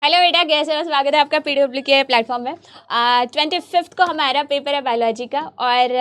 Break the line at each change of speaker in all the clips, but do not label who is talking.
Hello बेटा, कैसे हो? स्वागत है आपका पीडब्ल्यू के प्लेटफॉर्म में। 25 को हमारा पेपर है बायोलॉजी का और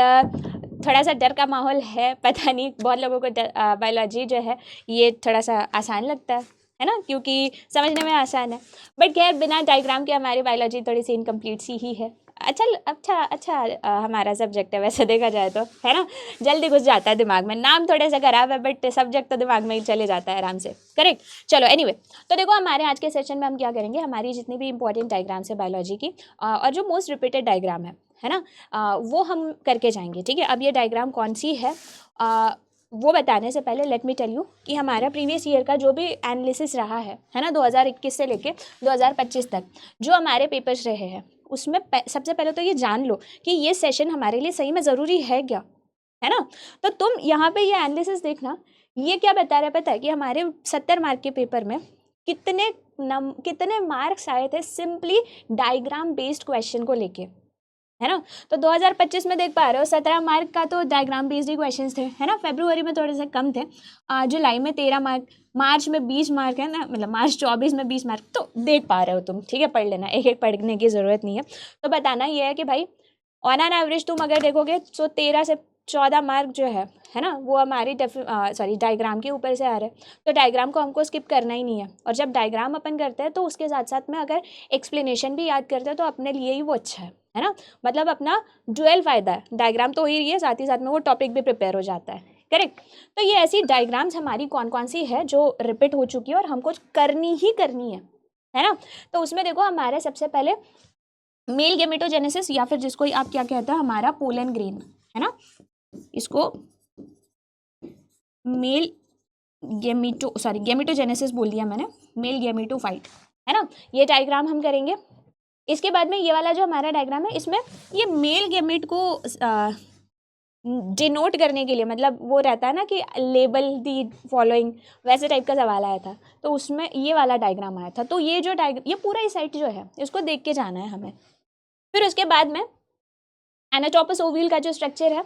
थोड़ा सा डर का माहौल है। पता नहीं, बहुत लोगों को बायोलॉजी जो है ये थोड़ा सा आसान लगता है ना, क्योंकि समझने में आसान है। बट खैर, बिना डायग्राम के हमारी बायोलॉजी थोड़ी सी इनकम्प्लीट सी ही है। अच्छा अच्छा अच्छा हमारा सब्जेक्ट है वैसे देखा जाए तो, है ना। जल्दी घुस जाता है दिमाग में। नाम थोड़े से खराब है बट सब्जेक्ट तो दिमाग में ही चले जाता है आराम से। करेक्ट। चलो एनीवे, तो देखो हमारे आज के सेशन में हम क्या करेंगे, हमारी जितनी भी इंपॉर्टेंट डायग्राम्स है बायोलॉजी की और जो मोस्ट रिपीटेड डायग्राम है ना, वो हम करके जाएंगे। ठीक है, अब ये डायग्राम कौन सी है वो बताने से पहले लेट मी टेल यू कि हमारा प्रीवियस ईयर का जो भी एनालिसिस रहा है ना, 2021 से लेके 2025 तक जो हमारे पेपर्स रहे हैं, उसमें सबसे पहले तो ये जान लो कि ये सेशन हमारे लिए सही में ज़रूरी है क्या, है ना। तो तुम यहाँ पे ये एनालिसिस देखना, ये क्या बता रहा है पता है कि हमारे 70 मार्क के पेपर में कितने मार्क्स आए थे सिंपली डायग्राम बेस्ड क्वेश्चन को लेके, है ना। तो 2025 में देख पा रहे हो 17 मार्क का तो डायग्राम बेस्ड ही क्वेश्चंस थे, है ना। फरवरी में थोड़े से कम थे, जुलाई में 13 मार्क, मार्च में 20 मार्क, है ना, मतलब मार्च 24 में 20 मार्क। तो देख पा रहे हो तुम, ठीक है, पढ़ लेना, एक एक पढ़ने की ज़रूरत नहीं है। तो बताना ये है कि भाई ऑन एन एवरेज तुम अगर देखोगे तो 13 से 14 मार्क जो है ना, वो हमारी डायग्राम के ऊपर से आ रहे हैं। तो डायग्राम को हमको स्किप करना ही नहीं है। और जब डायग्राम अपन करते हैं तो उसके साथ साथ में अगर एक्सप्लेनेशन भी याद करते हैं तो अपने लिए ही वो अच्छा है ना। मतलब अपना डुअल फायदा है, डायग्राम तो हो ही रही है, साथ ही साथ में वो टॉपिक भी प्रिपेयर हो जाता है। करेक्ट। तो ये ऐसी डायग्राम्स हमारी कौन कौन सी है जो रिपीट हो चुकी है और हमको करनी ही करनी है ना। तो उसमें देखो हमारे सबसे पहले मेल गेमेटोजेनेसिस, या फिर जिसको आप क्या कहते हैं हमारा पोलन ग्रेन, है ना, इसको मेल गेमेटोजेनेसिस बोल दिया मैंने, मेल गेमेटोफाइट, है ना। ये डायग्राम हम करेंगे। इसके बाद में ये वाला जो हमारा डायग्राम है, इसमें ये मेल गेमेट को डिनोट करने के लिए, मतलब वो रहता है ना कि लेबल दी फॉलोइंग, वैसे टाइप का सवाल आया था, तो उसमें ये वाला डायग्राम आया था। तो ये जो ये पूरा ही साइट जो है इसको देख के जाना है हमें। फिर उसके बाद में एनाटोपस ओवल का जो स्ट्रक्चर है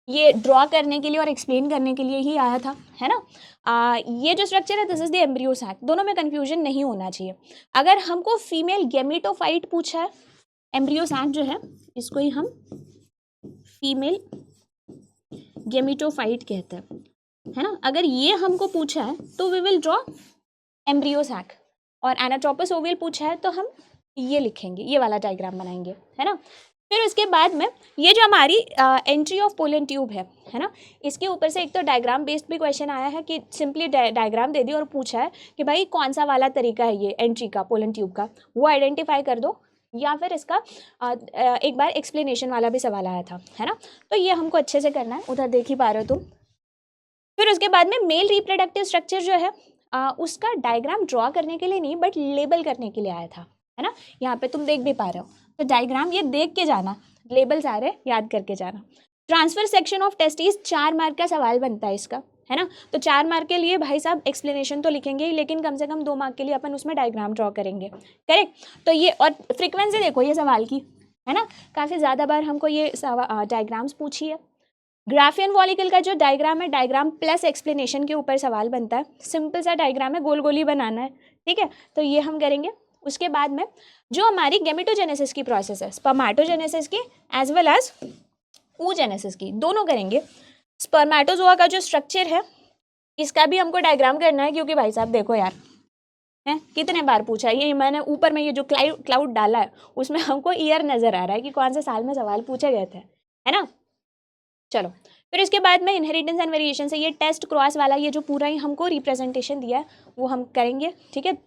ये ड्रॉ करने के लिए और एक्सप्लेन करने के लिए ही आया था, है ना। ये जो स्ट्रक्चर है this is the embryo sac. दोनों में कंफ्यूजन नहीं होना चाहिए। अगर हमको फीमेल गेमेटोफाइट पूछा है, एम्ब्रियो सैक जो है इसको ही हम फीमेल गेमेटोफाइट कहते हैं, है ना। अगर ये हमको पूछा है तो we will draw embryo sac, और एनाटोपस ओवल पूछा है तो हम ये लिखेंगे, ये वाला डायग्राम बनाएंगे, है ना। फिर उसके बाद में ये जो हमारी एंट्री ऑफ पोलन ट्यूब है ना, इसके ऊपर से एक तो डायग्राम बेस्ड भी क्वेश्चन आया है कि सिंपली डायग्राम दे दी और पूछा है कि भाई कौन सा वाला तरीका है ये एंट्री का पोलन ट्यूब का, वो आइडेंटिफाई कर दो। या फिर इसका एक बार एक्सप्लेनेशन वाला भी सवाल आया था, है ना। तो ये हमको अच्छे से करना है, उधर देख ही पा रहे हो तुम। फिर उसके बाद में मेल रिप्रोडक्टिव स्ट्रक्चर जो है उसका डायग्राम ड्रॉ करने के लिए नहीं बट लेबल करने के लिए आया था, है ना। यहाँ पे तुम देख भी पा रहे हो। तो डायग्राम ये देख के जाना, लेबल सारे याद करके जाना। Transfer section of testis 4 mark का सवाल बनता है इसका, है ना। तो 4 मार्क के लिए भाई साहब एक्सप्लेनेशन तो लिखेंगे ही, लेकिन कम से कम 2 मार्क के लिए अपन उसमें डायग्राम ड्रॉ करेंगे। करेक्ट। तो ये और फ्रिक्वेंसी देखो ये सवाल की, है ना, काफ़ी ज़्यादा बार हमको ये डायग्राम्स पूछी है। ग्राफियन वॉलिकल का जो डायग्राम है, डायग्राम प्लस एक्सप्लेनेशन के ऊपर सवाल बनता है। सिंपल सा डायग्राम है, गोल गोल ही बनाना है, ठीक है। तो ये हम करेंगे। उसके बाद में जो हमारी गेमेटोजेनेसिस की प्रोसेस है, स्पर्मेटोजेनेसिस की एज वेल एज oogenesis की, दोनों करेंगे। स्पर्मेटोजोआ का जो स्ट्रक्चर है इसका भी हमको डायग्राम करना है, क्योंकि भाई साहब देखो यार, है कितने बार पूछा है। ये मैंने ऊपर में ये जो क्लाउड डाला है उसमें हमको ईयर नजर आ रहा है कि कौन से साल में सवाल पूछे गए थे, है ना। चलो, फिर इसके बाद में इनहेरिटेंस एंड वेरिएशन से ये टेस्ट क्रॉस वाला ये जो पूरा ही हमको रिप्रेजेंटेशन दिया है वो हम करेंगे, ठीक है।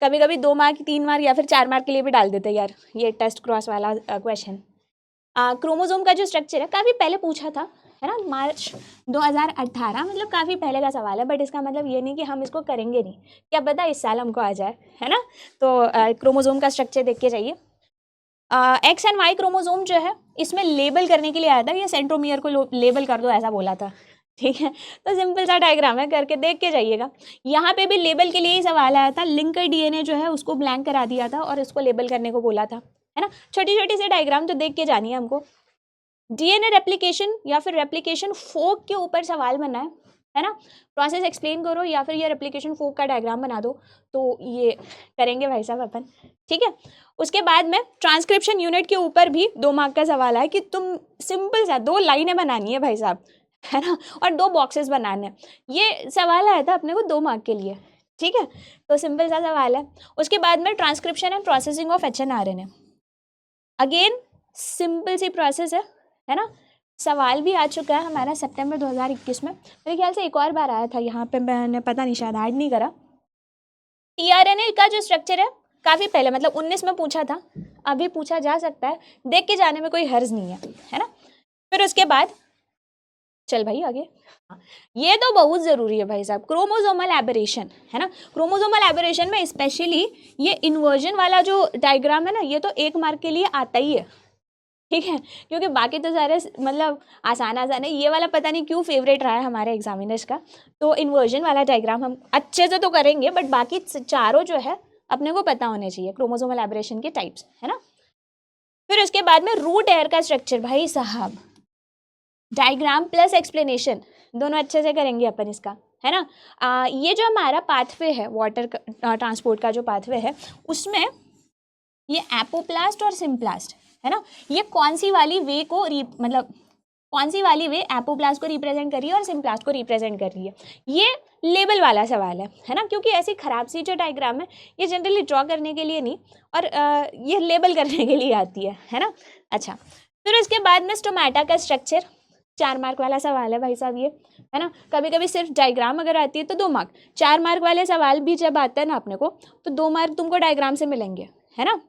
कभी कभी 2 मार्क 3 मार्क या फिर 4 मार्क के लिए भी डाल देते हैं यार ये टेस्ट क्रॉस वाला क्वेश्चन। क्रोमोसोम का जो स्ट्रक्चर है काफ़ी पहले पूछा था, है ना, मार्च 2018, मतलब काफ़ी पहले का सवाल है। बट इसका मतलब ये नहीं कि हम इसको करेंगे नहीं, क्या पता इस साल हमको आ जाए, है ना। तो क्रोमोसोम का स्ट्रक्चर देख के जाइए। एक्स एंड वाई क्रोमोसोम जो है इसमें लेबल करने के लिए आया था, ये सेंट्रोमियर को लेबल कर दो ऐसा बोला था, ठीक है। तो सिंपल सा डायग्राम है, करके देख के जाइएगा। यहाँ पे भी लेबल के लिए ही सवाल आया था, लिंकर डीएनए जो है उसको ब्लैंक करा दिया था और इसको लेबल करने को बोला था, है ना। छोटी छोटी सी डायग्राम तो देख के जानी है हमको। डीएनए रेप्लिकेशन या फिर रेप्लिकेशन फोक के ऊपर सवाल बना है है ना। प्रोसेस एक्सप्लेन करो या फिर ये रेप्लिकेशन फोक का डायग्राम बना दो, तो ये करेंगे भाई साहब अपन, ठीक है। उसके बाद में ट्रांसक्रिप्शन यूनिट के ऊपर भी 2 मार्क का सवाल है कि तुम सिंपल सा 2 लाइनें बनानी है भाई साहब, है ना, और 2 बॉक्सेस बनाने हैं। ये सवाल आया था अपने को 2 मार्क के लिए, ठीक है, तो सिंपल सा सवाल है। उसके बाद में transcription and processing of HNRNA, again simple सी प्रोसेस है ना। सवाल भी आ चुका है हमारा सितंबर 2021 में, मेरे ख्याल से एक और बार आया था यहाँ पे, मैंने पता नहीं शायद ऐड नहीं करा। tRNA का जो स्ट्रक्चर है काफ़ी पहले, मतलब 19 में पूछा था, अभी पूछा जा सकता है, देख के जाने में कोई हर्ज नहीं है ना। फिर उसके बाद चल भाई आगे, ये तो बहुत ज़रूरी है भाई साहब, क्रोमोसोमल एबरेशन, है ना। क्रोमोसोमल एबरेशन में स्पेशली ये इन्वर्जन वाला जो डायग्राम है ना, ये तो 1 मार्क के लिए आता ही है, ठीक है, क्योंकि बाकी तो सारे मतलब आसान आसान है, ये वाला पता नहीं क्यों फेवरेट रहा है हमारे एग्जामिनर्स का। तो इन्वर्जन वाला डायग्राम हम अच्छे से तो करेंगे, बट बाकी चारों जो है अपने को पता होने चाहिए, क्रोमोसोमल एबरेशन के टाइप्स, है ना। फिर उसके बाद में रूट एयर का स्ट्रक्चर, भाई साहब डायग्राम प्लस एक्सप्लेनेशन दोनों अच्छे से करेंगे अपन इसका, है ना। ये जो हमारा पाथवे है वाटर ट्रांसपोर्ट का जो पाथवे है, उसमें ये एपोप्लास्ट और सिम्प्लास्ट, है ना, ये कौन सी वाली वे को मतलब कौन सी वाली वे एपोप्लास्ट को रिप्रेजेंट कर रही है और सिम्प्लास्ट को रिप्रेजेंट कर रही है, ये लेबल वाला सवाल है ना, क्योंकि ऐसी खराब सी जो डायग्राम है ये जनरली ड्रॉ करने के लिए नहीं, और ये लेबल करने के लिए आती है ना। अच्छा, फिर उसके बाद में स्टोमेटा का स्ट्रक्चर, 4 मार्क वाला सवाल है भाई साहब ये, है ना। कभी कभी सिर्फ डायग्राम अगर आती है तो 2 मार्क, 4 मार्क वाले सवाल भी जब आते हैं ना अपने को, तो 2 मार्क तुमको डायग्राम से मिलेंगे, है ना।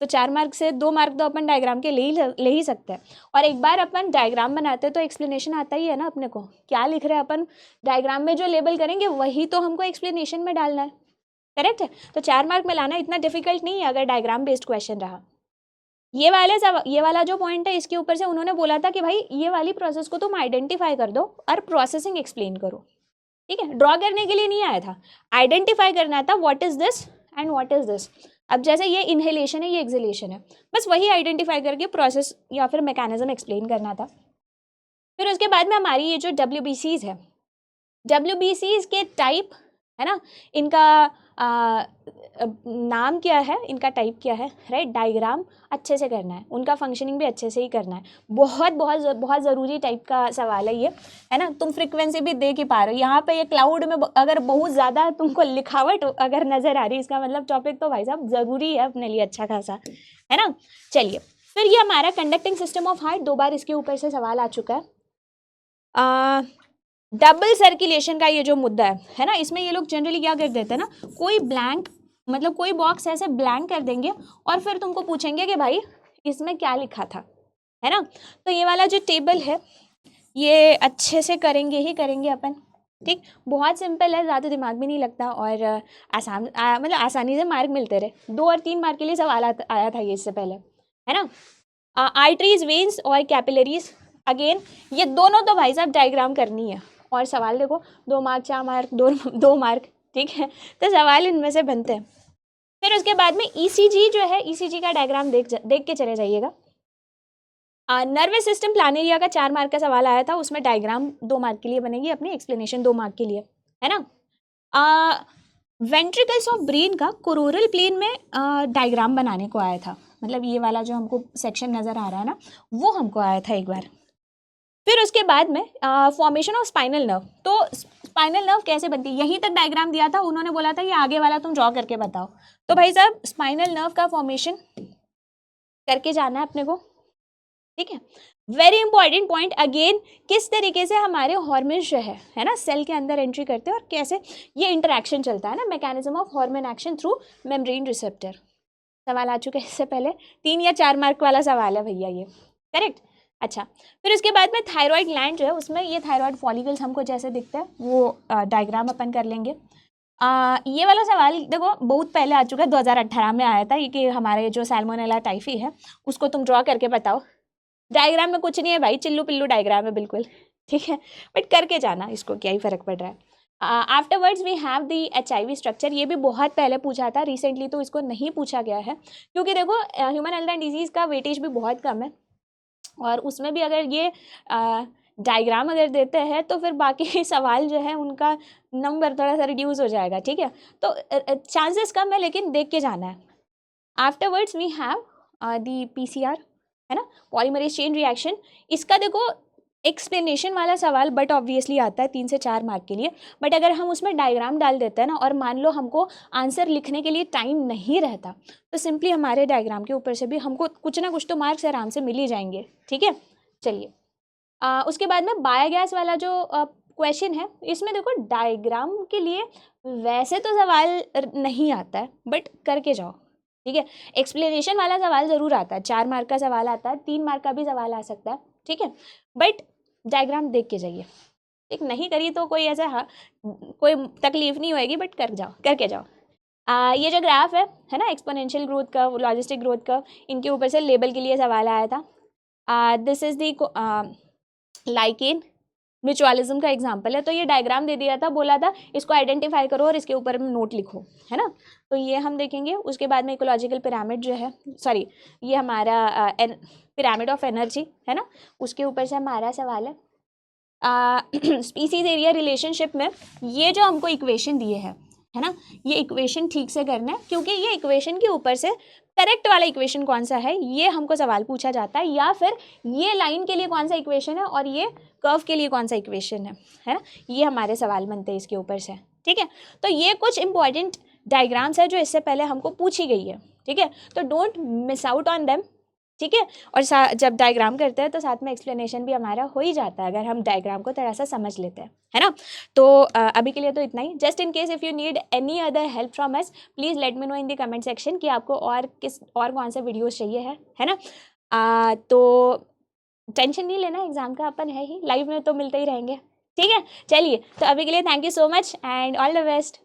तो 4 मार्क से 2 मार्क तो अपन डायग्राम के ले ही सकते हैं। और एक बार अपन डायग्राम बनाते हैं तो एक्सप्लेनेशन आता ही है ना अपने को, क्या लिख रहे हैं अपन डायग्राम में, जो लेबल करेंगे वही तो हमको एक्सप्लेनेशन में डालना है, करेक्ट है। तो 4 मार्क में लाना इतना डिफिकल्ट नहीं है अगर डायग्राम बेस्ड क्वेश्चन रहा। ये वाला जो पॉइंट है इसके ऊपर से उन्होंने बोला था कि भाई ये वाली प्रोसेस को तुम आइडेंटिफाई कर दो और प्रोसेसिंग एक्सप्लेन करो, ठीक है। ड्रॉ करने के लिए नहीं आया था, आइडेंटिफाई करना था, what is this and what is this. अब जैसे ये इनहेलेशन है, ये एक्सहेलेशन है, बस वही आइडेंटिफाई करके प्रोसेस या फिर मैकेनिज्म एक्सप्लेन करना था। फिर उसके बाद में हमारी ये जो WBCs है, WBCs के टाइप, है ना, इनका नाम क्या है, इनका टाइप क्या है, राइट। डायग्राम अच्छे से करना है, उनका फंक्शनिंग भी अच्छे से ही करना है, बहुत बहुत बहुत ज़रूरी टाइप का सवाल है ये, है ना। तुम फ्रीक्वेंसी भी देख ही पा रहे हो यहाँ पे, ये क्लाउड में अगर बहुत ज़्यादा तुमको लिखावट अगर नज़र आ रही है, इसका मतलब टॉपिक तो भाई साहब ज़रूरी है अपने लिए अच्छा खासा, है ना। चलिए, फिर ये हमारा कंडक्टिंग सिस्टम ऑफ हार्ट, 2 बार इसके ऊपर से सवाल आ चुका है। डबल सर्कुलेशन का ये जो मुद्दा है ना, इसमें ये लोग जनरली क्या कर देते हैं ना, कोई ब्लैंक मतलब कोई बॉक्स ऐसे ब्लैंक कर देंगे और फिर तुमको पूछेंगे कि भाई इसमें क्या लिखा था, है ना। तो ये वाला जो टेबल है ये अच्छे से करेंगे अपन, ठीक। बहुत सिंपल है, ज़्यादा दिमाग भी नहीं लगता, और मतलब आसानी से मार्क मिलते रहे। 2 और 3 मार्क के लिए सवाल आया था ये इससे पहले, है ना। आर्टरीज, वेन्स और कैपिलरीज, अगेन ये दोनों तो भाई साहब डायग्राम करनी है, और सवाल देखो 2 मार्क, 4 मार्क, 2 मार्क, ठीक है, तो सवाल इनमें से बनते हैं। फिर उसके बाद में ECG जो है, ECG का डायग्राम देख के चले जाइएगा। नर्वस सिस्टम प्लानेरिया का 4 मार्क का सवाल आया था, उसमें डायग्राम 2 मार्क के लिए बनेगी, अपनी एक्सप्लेनेशन 2 मार्क के लिए, है ना। वेंट्रिकल्स ऑफ ब्रेन का कोरोरल प्लेन में डायग्राम बनाने को आया था, मतलब ये वाला जो हमको सेक्शन नज़र आ रहा है ना, वो हमको आया था एक बार। फिर उसके बाद में फॉर्मेशन ऑफ स्पाइनल नर्व, तो स्पाइनल नर्व कैसे बनती है, यहीं तक डायग्राम दिया था, उन्होंने बोला था ये आगे वाला तुम ड्रॉ करके बताओ। तो भाई साहब स्पाइनल नर्व का फॉर्मेशन करके जाना है अपने को, ठीक है। वेरी इंपॉर्टेंट पॉइंट अगेन, किस तरीके से हमारे हार्मोन्स जो है ना, सेल के अंदर एंट्री करते हैं और कैसे ये इंटरेक्शन चलता है ना, mechanism of hormone action through membrane receptor, सवाल आ चुका है इससे पहले, 3 या 4 मार्क वाला सवाल है भैया ये, करेक्ट। अच्छा, फिर उसके बाद में थायराइड ग्लैंड जो है, उसमें ये थायराइड फॉलिकल्स हमको जैसे दिखते हैं वो डायग्राम अपन कर लेंगे। ये वाला सवाल देखो बहुत पहले आ चुका है, 2018 में आया था, ये कि हमारे जो सैल्मोनेला टाइफी है उसको तुम ड्रॉ करके बताओ। डायग्राम में कुछ नहीं है भाई, चिल्लू पिल्लू डायग्राम है बिल्कुल, ठीक है, बट करके जाना, इसको क्या ही फ़र्क पड़ रहा है। Afterwards we have the HIV structure, ये भी बहुत पहले पूछा था, रिसेंटली तो इसको नहीं पूछा गया है, क्योंकि देखो ह्यूमन हेल्थ एंड डिजीज़ का वेटेज भी बहुत कम है, और उसमें भी अगर ये डायग्राम अगर देते हैं तो फिर बाकी सवाल जो है उनका नंबर थोड़ा सा रिड्यूस हो जाएगा, ठीक है। तो चांसेस कम है, लेकिन देख के जाना है। Afterwards we have the PCR, है ना, पॉलीमरेज चेन रिएक्शन। इसका देखो एक्सप्लेनेशन वाला सवाल बट ऑब्वियसली आता है 3 से 4 मार्क के लिए, बट अगर हम उसमें डायग्राम डाल देते हैं ना, और मान लो हमको आंसर लिखने के लिए टाइम नहीं रहता, तो सिंपली हमारे डायग्राम के ऊपर से भी हमको कुछ ना कुछ तो मार्क्स आराम से मिल ही जाएंगे, ठीक है। चलिए उसके बाद में बायोगैस वाला जो क्वेश्चन है, इसमें देखो डायग्राम के लिए वैसे तो सवाल नहीं आता है, बट करके जाओ, ठीक है। एक्सप्लेनेशन वाला सवाल ज़रूर आता है, 4 मार्क का सवाल आता है, 3 मार्क का भी सवाल आ सकता है, ठीक है। बट डायग्राम देख के जाइए, ठीक। नहीं करी तो कोई ऐसा कोई तकलीफ नहीं होएगी, बट करके जाओ। ये जो ग्राफ है ना, exponential growth curve, logistic growth curve, इनके ऊपर से लेबल के लिए सवाल आया था। This is the lichen mutualism का एग्जाम्पल है। तो ये डायग्राम दे दिया था, बोला था इसको आइडेंटिफाई करो और इसके ऊपर में नोट लिखो, है ना। तो ये हम देखेंगे। उसके बाद में इकोलॉजिकल पिरामिड जो है, सॉरी ये हमारा पिरामिड ऑफ एनर्जी है ना, उसके ऊपर से हमारा सवाल है। स्पीसीज एरिया रिलेशनशिप में ये जो हमको इक्वेशन दिए हैं, है ना, ये इक्वेशन ठीक से करना है, क्योंकि ये इक्वेशन के ऊपर से करेक्ट वाला इक्वेशन कौन सा है ये हमको सवाल पूछा जाता है, या फिर ये लाइन के लिए कौन सा इक्वेशन है और ये कर्व के लिए कौन सा इक्वेशन है ना, ये हमारे सवाल बनते हैं इसके ऊपर से, ठीक है। तो ये कुछ इंपॉर्टेंट डायग्राम्स है जो इससे पहले हमको पूछी गई है, ठीक है। तो don't miss out on them, ठीक है। और जब डायग्राम करते हैं तो साथ में एक्सप्लेनेशन भी हमारा हो ही जाता है, अगर हम डायग्राम को थोड़ा सा समझ लेते हैं, है ना। तो अभी के लिए तो इतना ही। Just in case if you need any other help from us, please let me know in the comment section कि आपको और कौन से वीडियोस चाहिए है ना। तो टेंशन नहीं लेना, एग्जाम का अपन है ही, लाइफ में तो मिलते ही रहेंगे, ठीक है। चलिए, तो अभी के लिए thank you so much and all the best.